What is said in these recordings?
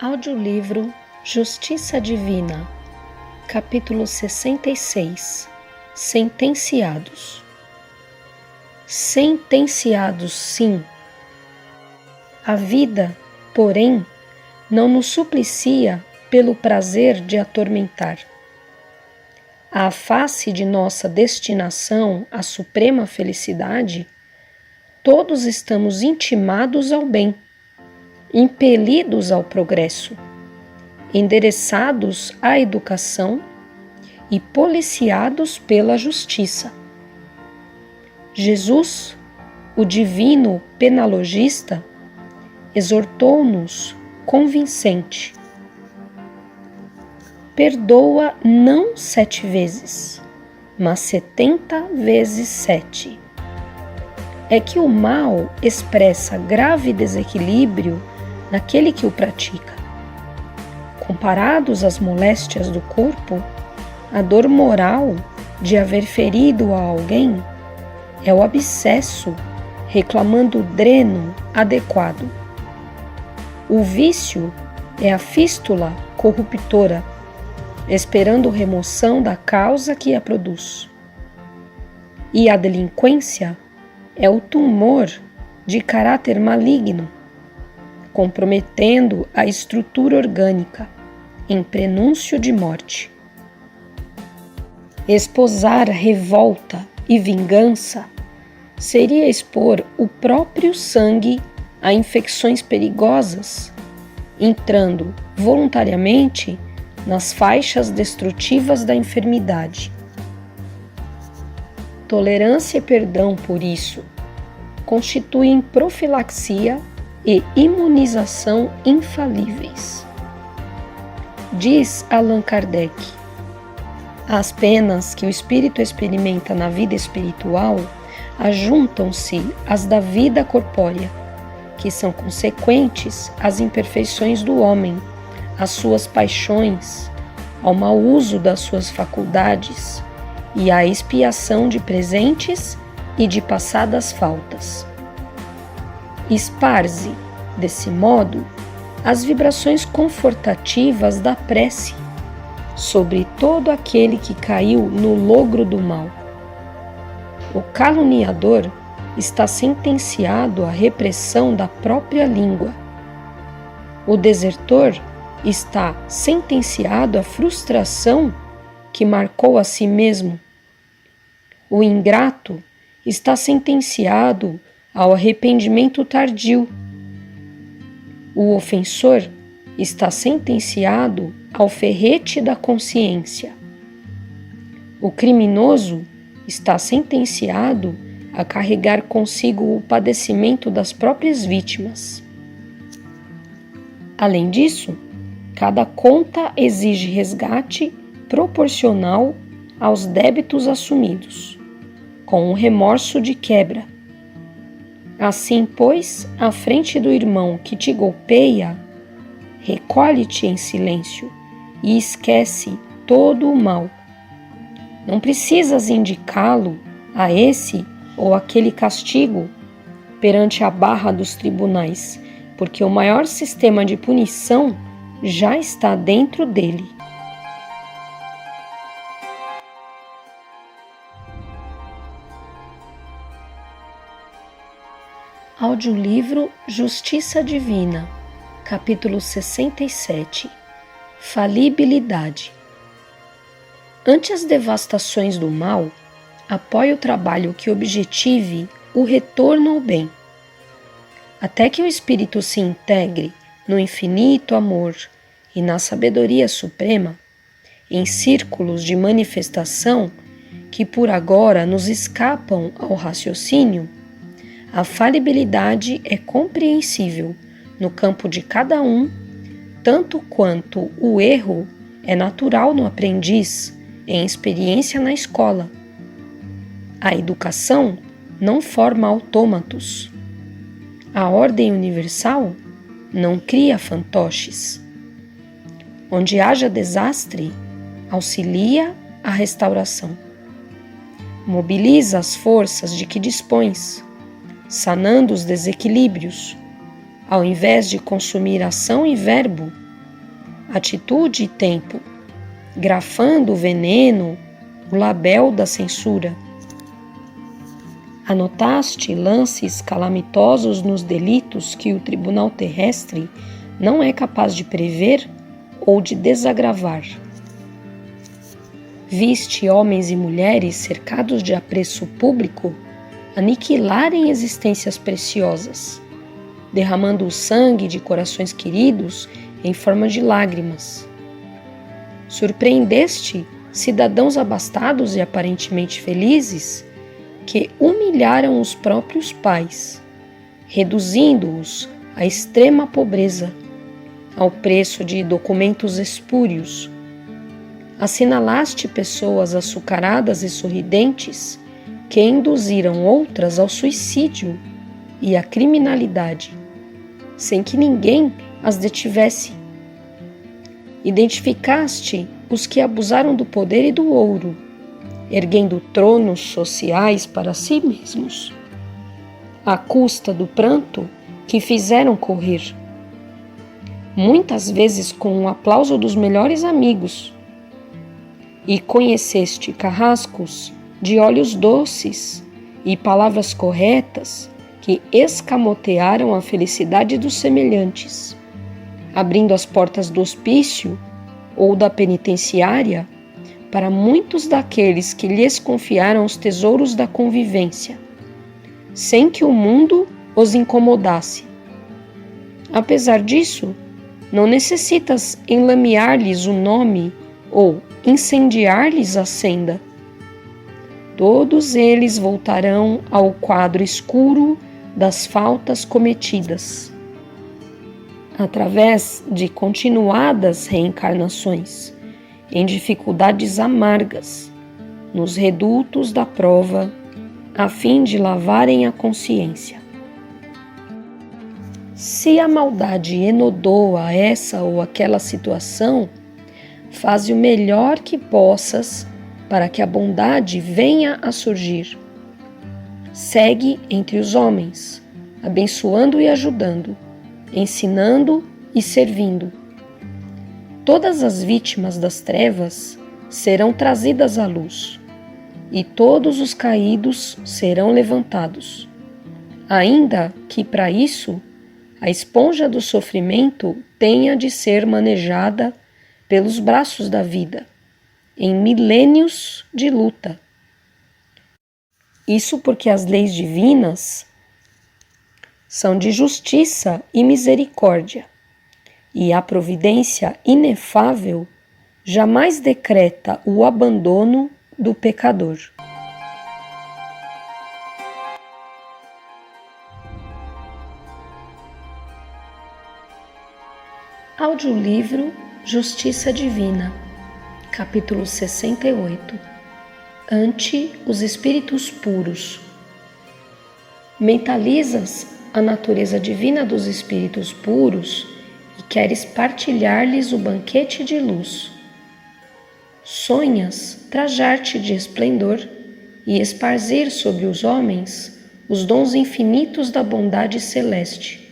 Audiolivro Justiça Divina, capítulo 66. Sentenciados. Sentenciados, sim. A vida, porém, não nos suplicia pelo prazer de atormentar. À face de nossa destinação à suprema felicidade, todos estamos intimados ao bem, impelidos ao progresso, endereçados à educação e policiados pela justiça. Jesus, o divino penalogista, exortou-nos convincente: perdoa não 7 vezes, mas 70 vezes 7. É que o mal expressa grave desequilíbrio naquele que o pratica. Comparados às moléstias do corpo, a dor moral de haver ferido a alguém é o abscesso reclamando o dreno adequado. O vício é a fístula corruptora, esperando remoção da causa que a produz. E a delinquência é o tumor de caráter maligno, comprometendo a estrutura orgânica, em prenúncio de morte. Esposar revolta e vingança seria expor o próprio sangue a infecções perigosas, entrando voluntariamente nas faixas destrutivas da enfermidade. Tolerância e perdão, por isso, constituem profilaxia e imunização infalíveis. Diz Allan Kardec: as penas que o espírito experimenta na vida espiritual ajuntam-se às da vida corpórea, que são consequentes às imperfeições do homem, às suas paixões, ao mau uso das suas faculdades e à expiação de presentes e de passadas faltas. Esparze, desse modo, as vibrações confortativas da prece sobre todo aquele que caiu no logro do mal. O caluniador está sentenciado à repressão da própria língua. O desertor está sentenciado à frustração que marcou a si mesmo. O ingrato está sentenciado ao arrependimento tardio. O ofensor está sentenciado ao ferrete da consciência. O criminoso está sentenciado a carregar consigo o padecimento das próprias vítimas. Além disso, cada conta exige resgate proporcional aos débitos assumidos, com um remorso de quebra. Assim, pois, à frente do irmão que te golpeia, recolhe-te em silêncio e esquece todo o mal. Não precisas indicá-lo a esse ou aquele castigo perante a barra dos tribunais, porque o maior sistema de punição já está dentro dele. Audiolivro Justiça Divina, capítulo 67. Falibilidade. Ante as devastações do mal, apoie o trabalho que objetive o retorno ao bem. Até que o espírito se integre no infinito amor e na sabedoria suprema, em círculos de manifestação que por agora nos escapam ao raciocínio, a falibilidade é compreensível no campo de cada um, tanto quanto o erro é natural no aprendiz, em experiência na escola. A educação não forma autômatos. A ordem universal não cria fantoches. Onde haja desastre, auxilia a restauração. Mobiliza as forças de que dispões, sanando os desequilíbrios, ao invés de consumir ação e verbo atitude e tempo, grafando o veneno, o label da censura. Anotaste lances calamitosos nos delitos que o tribunal terrestre não é capaz de prever ou de desagravar. Viste homens e mulheres cercados de apreço público aniquilarem existências preciosas, derramando o sangue de corações queridos em forma de lágrimas. Surpreendeste cidadãos abastados e aparentemente felizes que humilharam os próprios pais, reduzindo-os à extrema pobreza, ao preço de documentos espúrios. Assinalaste pessoas açucaradas e sorridentes que induziram outras ao suicídio e à criminalidade, sem que ninguém as detivesse. Identificaste os que abusaram do poder e do ouro, erguendo tronos sociais para si mesmos, à custa do pranto que fizeram correr, muitas vezes com o aplauso dos melhores amigos. E conheceste carrascos de olhos doces e palavras corretas que escamotearam a felicidade dos semelhantes, abrindo as portas do hospício ou da penitenciária para muitos daqueles que lhes confiaram os tesouros da convivência, sem que o mundo os incomodasse. Apesar disso, não necessitas enlamear-lhes o nome ou incendiar-lhes a senda. Todos eles voltarão ao quadro escuro das faltas cometidas, através de continuadas reencarnações, em dificuldades amargas, nos redutos da prova, a fim de lavarem a consciência. Se a maldade enodoa essa ou aquela situação, faze o melhor que possas para que a bondade venha a surgir. Segue entre os homens, abençoando e ajudando, ensinando e servindo. Todas as vítimas das trevas serão trazidas à luz, e todos os caídos serão levantados, ainda que para isso a esponja do sofrimento tenha de ser manejada pelos braços da vida, em milênios de luta. Isso porque as leis divinas são de justiça e misericórdia, e a providência inefável jamais decreta o abandono do pecador. Audiolivro Justiça Divina, capítulo 68. Ante os espíritos puros. Mentalizas a natureza divina dos espíritos puros e queres partilhar-lhes o banquete de luz. Sonhas trajar-te de esplendor e esparzir sobre os homens os dons infinitos da bondade celeste.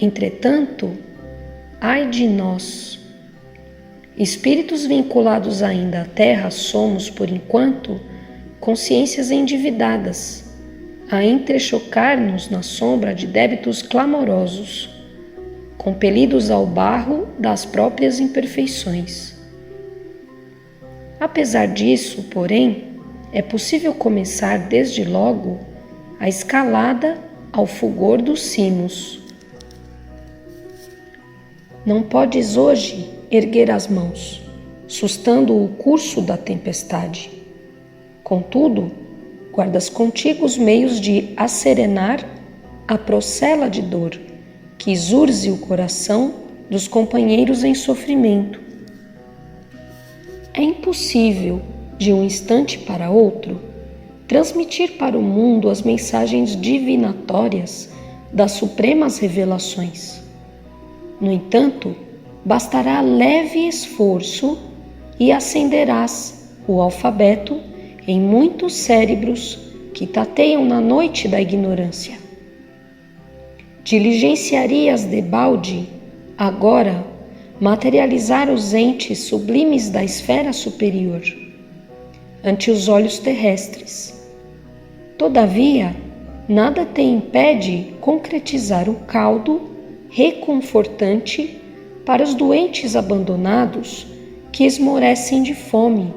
Entretanto, ai de nós! Espíritos vinculados ainda à Terra somos, por enquanto, consciências endividadas, a entrechocar-nos na sombra de débitos clamorosos, compelidos ao barro das próprias imperfeições. Apesar disso, porém, é possível começar desde logo a escalada ao fulgor dos cimos. Não podes hoje erguer as mãos, sustando o curso da tempestade. Contudo, guardas contigo os meios de asserenar a procela de dor que zurze o coração dos companheiros em sofrimento. É impossível, de um instante para outro, transmitir para o mundo as mensagens divinatórias das supremas revelações. No entanto, bastará leve esforço e acenderás o alfabeto em muitos cérebros que tateiam na noite da ignorância. Diligenciarias debalde, agora, materializar os entes sublimes da esfera superior ante os olhos terrestres. Todavia, nada te impede concretizar o caldo reconfortante para os doentes abandonados que esmorecem de fome.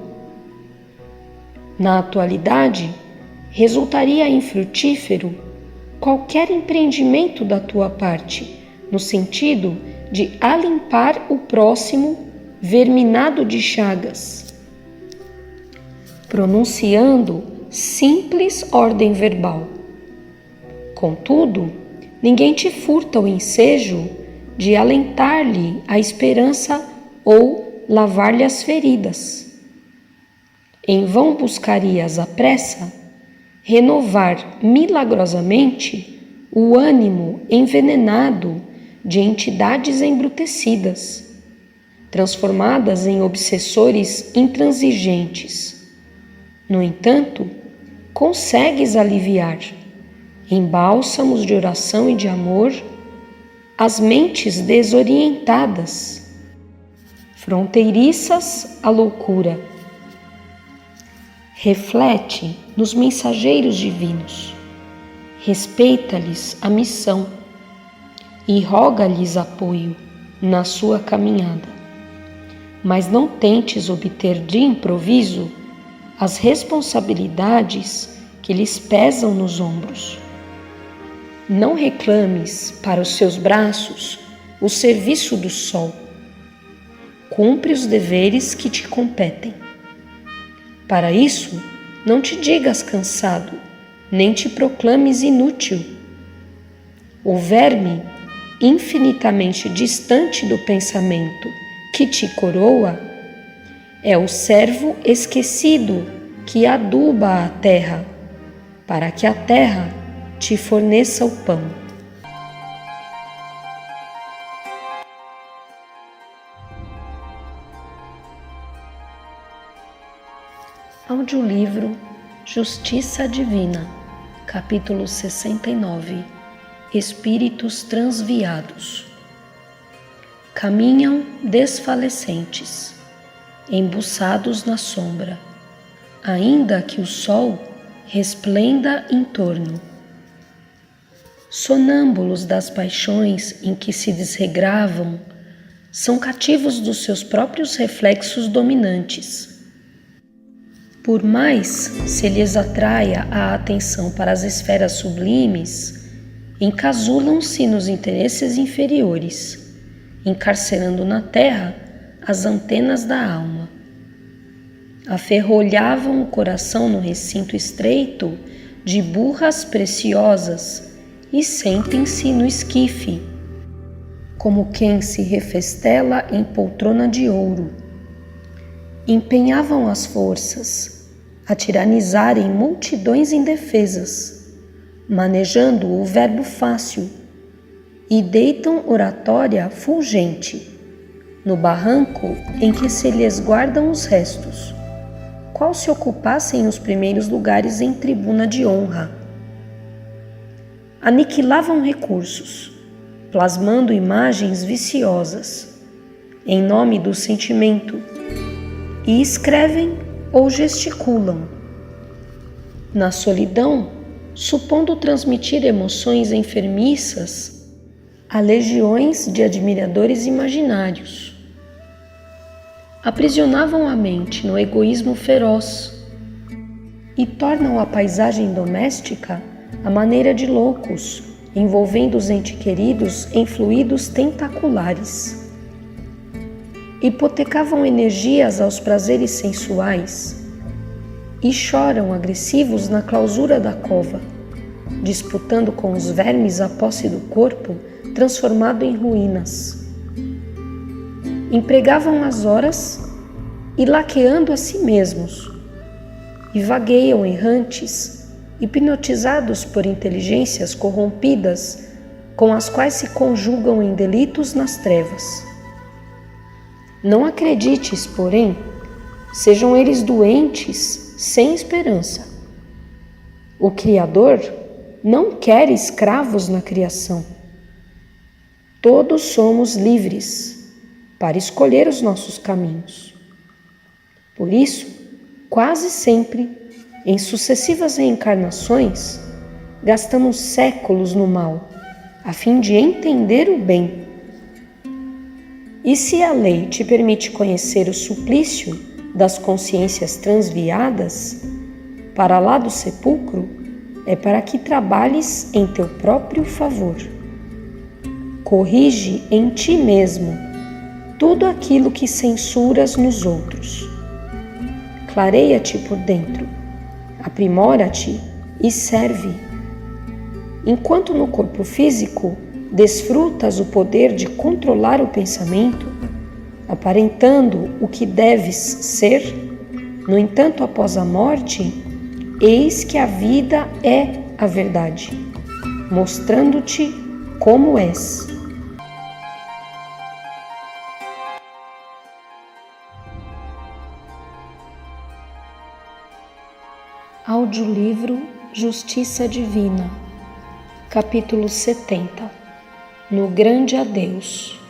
Na atualidade, resultaria infrutífero qualquer empreendimento da tua parte, no sentido de alimpar o próximo verminado de chagas, pronunciando simples ordem verbal. Contudo, ninguém te furta o ensejo de alentar-lhe a esperança ou lavar-lhe as feridas. Em vão buscarias à pressa renovar milagrosamente o ânimo envenenado de entidades embrutecidas, transformadas em obsessores intransigentes. No entanto, consegues aliviar, em bálsamos de oração e de amor, as mentes desorientadas, fronteiriças à loucura. Reflete nos mensageiros divinos, respeita-lhes a missão e roga-lhes apoio na sua caminhada. Mas não tentes obter de improviso as responsabilidades que lhes pesam nos ombros. Não reclames para os seus braços o serviço do sol. Cumpre os deveres que te competem. Para isso, não te digas cansado, nem te proclames inútil. O verme infinitamente distante do pensamento que te coroa é o servo esquecido que aduba a terra, para que a terra te forneça o pão. Audiolivro Justiça Divina, capítulo 69. Espíritos transviados. Caminham desfalecentes, embuçados na sombra, ainda que o sol resplenda em torno. Sonâmbulos das paixões em que se desregravam, são cativos dos seus próprios reflexos dominantes. Por mais se lhes atraia a atenção para as esferas sublimes, encasulam-se nos interesses inferiores, encarcerando na terra as antenas da alma. Aferrolhavam o coração no recinto estreito de burras preciosas e sentem-se no esquife, como quem se refestela em poltrona de ouro. Empenhavam as forças a tiranizarem multidões indefesas, manejando o verbo fácil, e deitam oratória fulgente no barranco em que se lhes guardam os restos, qual se ocupassem os primeiros lugares em tribuna de honra. Aniquilavam recursos, plasmando imagens viciosas, em nome do sentimento, e escrevem ou gesticulam. Na solidão, supondo transmitir emoções enfermiças a legiões de admiradores imaginários. Aprisionavam a mente no egoísmo feroz e tornam a paisagem doméstica à maneira de loucos, envolvendo os entes queridos em fluidos tentaculares. Hipotecavam energias aos prazeres sensuais e choram agressivos na clausura da cova, disputando com os vermes a posse do corpo transformado em ruínas. Empregavam as horas e laqueando a si mesmos, e vagueiam errantes, hipnotizados por inteligências corrompidas com as quais se conjugam em delitos nas trevas. Não acredites, porém, sejam eles doentes sem esperança. O Criador não quer escravos na criação. Todos somos livres, para escolher os nossos caminhos. Por isso, quase sempre, em sucessivas reencarnações, gastamos séculos no mal, a fim de entender o bem. E se a lei te permite conhecer o suplício das consciências transviadas para lá do sepulcro, é para que trabalhes em teu próprio favor. Corrige em ti mesmo tudo aquilo que censuras nos outros. Clareia-te por dentro, aprimora-te e serve. Enquanto no corpo físico desfrutas o poder de controlar o pensamento, aparentando o que deves ser, no entanto, após a morte, eis que a vida é a verdade, mostrando-te como és. Audiolivro Justiça Divina, capítulo 70. No grande adeus.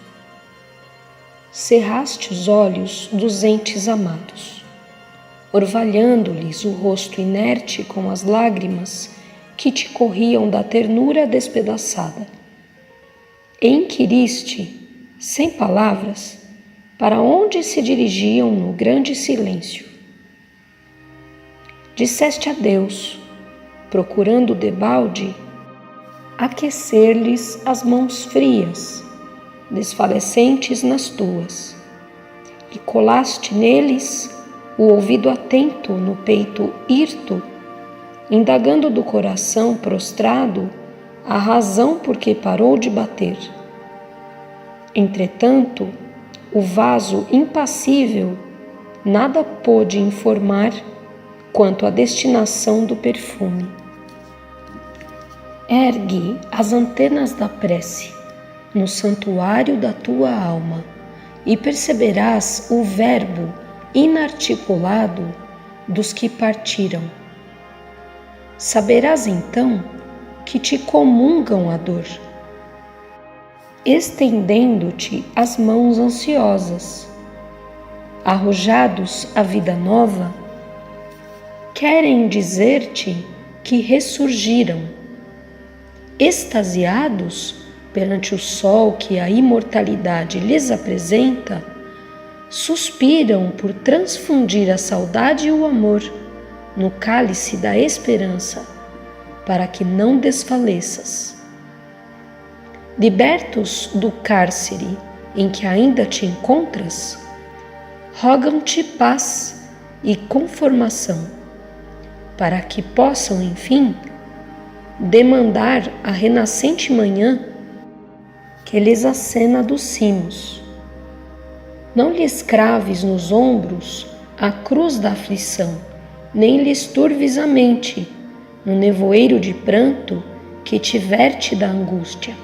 Cerraste os olhos dos entes amados, orvalhando-lhes o rosto inerte com as lágrimas que te corriam da ternura despedaçada. E inquiriste, sem palavras, para onde se dirigiam no grande silêncio. Disseste adeus, procurando debalde aquecer-lhes as mãos frias, desfalecentes nas tuas, e colaste neles o ouvido atento no peito hirto, indagando do coração prostrado a razão por que parou de bater. Entretanto, o vaso impassível nada pôde informar quanto à destinação do perfume. Ergue as antenas da prece no santuário da tua alma e perceberás o verbo inarticulado dos que partiram. Saberás então que te comungam a dor, estendendo-te as mãos ansiosas, arrojados à vida nova, querem dizer-te que ressurgiram, extasiados perante o sol que a imortalidade lhes apresenta, suspiram por transfundir a saudade e o amor no cálice da esperança, para que não desfaleças. Libertos do cárcere em que ainda te encontras, rogam-te paz e conformação, para que possam, enfim, demandar a renascente manhã que lhes acena dos cimos. Não lhes craves nos ombros a cruz da aflição, nem lhes turves a mente no nevoeiro de pranto que te verte da angústia.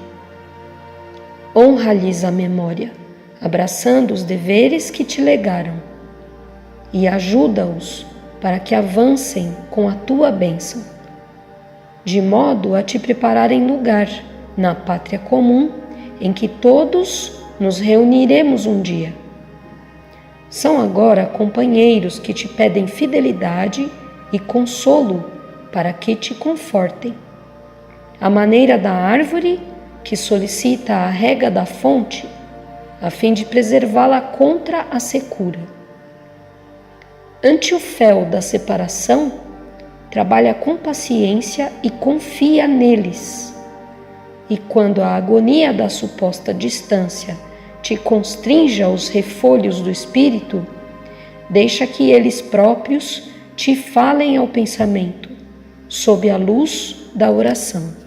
Honra-lhes a memória, abraçando os deveres que te legaram, e ajuda-os para que avancem com a tua bênção, de modo a te prepararem lugar na pátria comum em que todos nos reuniremos um dia. São agora companheiros que te pedem fidelidade e consolo para que te confortem, à maneira da árvore que solicita a rega da fonte, a fim de preservá-la contra a secura. Ante o fel da separação, trabalha com paciência e confia neles. E quando a agonia da suposta distância te constrinja os refolhos do espírito, deixa que eles próprios te falem ao pensamento, sob a luz da oração.